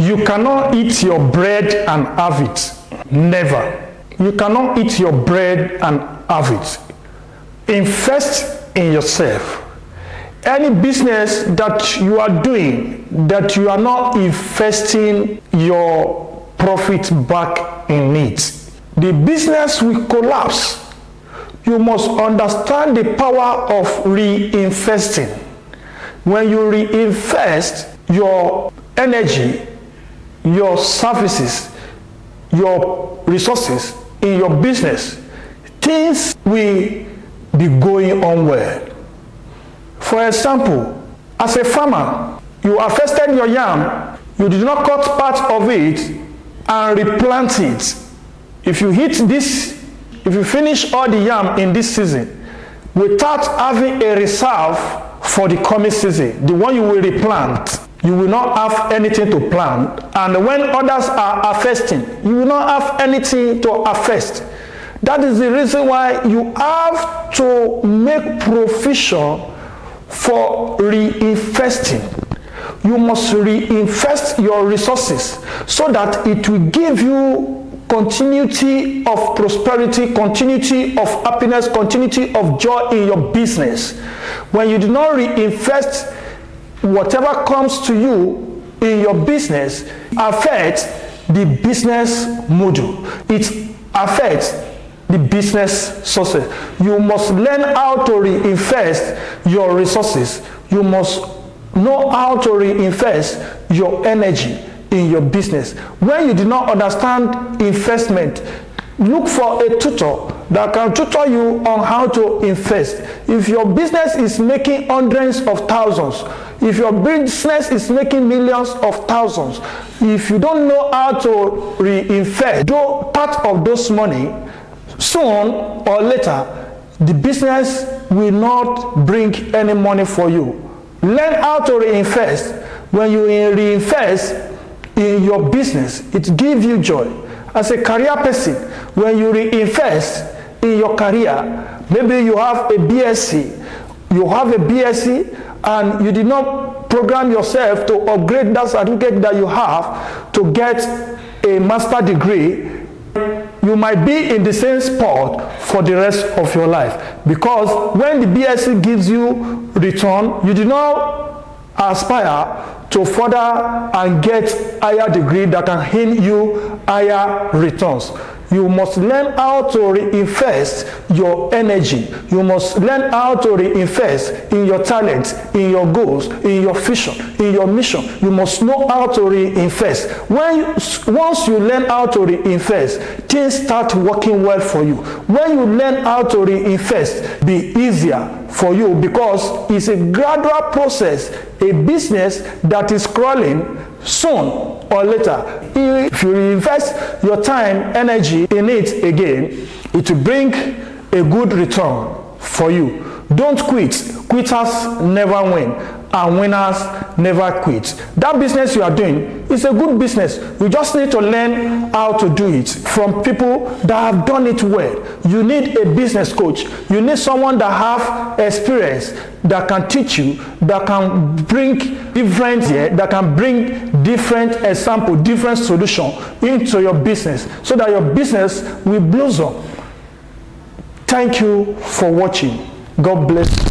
You cannot eat your bread and have it. Never. You cannot eat your bread and have it. Invest in yourself. Any business that you are doing that you are not investing your profit back in it, the business will collapse. You must understand the power of reinvesting. When you reinvest your energy, your services, your resources in your business, things will be going on well. For example, as a farmer, you harvested your yam, you did not cut part of it and replant it. If you finish all the yam in this season without having a reserve for the coming season, the one you will replant, you will not have anything to plant. And when others are harvesting, you will not have anything to harvest. That is the reason why you have to make provision for reinvesting. You must reinvest your resources so that it will give you continuity of prosperity, continuity of happiness, continuity of joy in your business. When you do not reinvest, whatever comes to you in your business affects the business model. It affects the business success. You must learn how to reinvest your resources. You must know how to reinvest your energy in your business. When you do not understand investment, look for a tutor that can tutor you on how to invest. If your business is making hundreds of thousands, if your business is making millions of thousands, if you don't know how to reinvest part of those money, soon or later, the business will not bring any money for you. Learn how to reinvest. When you reinvest in your business, it gives you joy. As a career person, when you reinvest in your career, maybe you have a BSc, and you did not program yourself to upgrade that certificate that you have to get a master's degree, you might be in the same spot for the rest of your life, because when the BSc gives you return, you do not aspire to further and get higher degree that can earn you higher returns. You must learn how to reinvest your energy. You must learn how to reinvest in your talents, in your goals, in your vision, in your mission. You must know how to reinvest. Once you learn how to reinvest, things start working well for you. When you learn how to reinvest, be easier for you, because it's a gradual process. A business that is crawling, soon or later, if you invest your time, energy in it again, it will bring a good return for you. Don't quit. Quitters never win, and winners never quit. That business you are doing is a good business. You just need to learn how to do it from people that have done it well. You need a business coach. You need someone that have experience, that can teach you, that can bring different example, different solution into your business, so that your business will blossom. Thank you for watching. God bless you.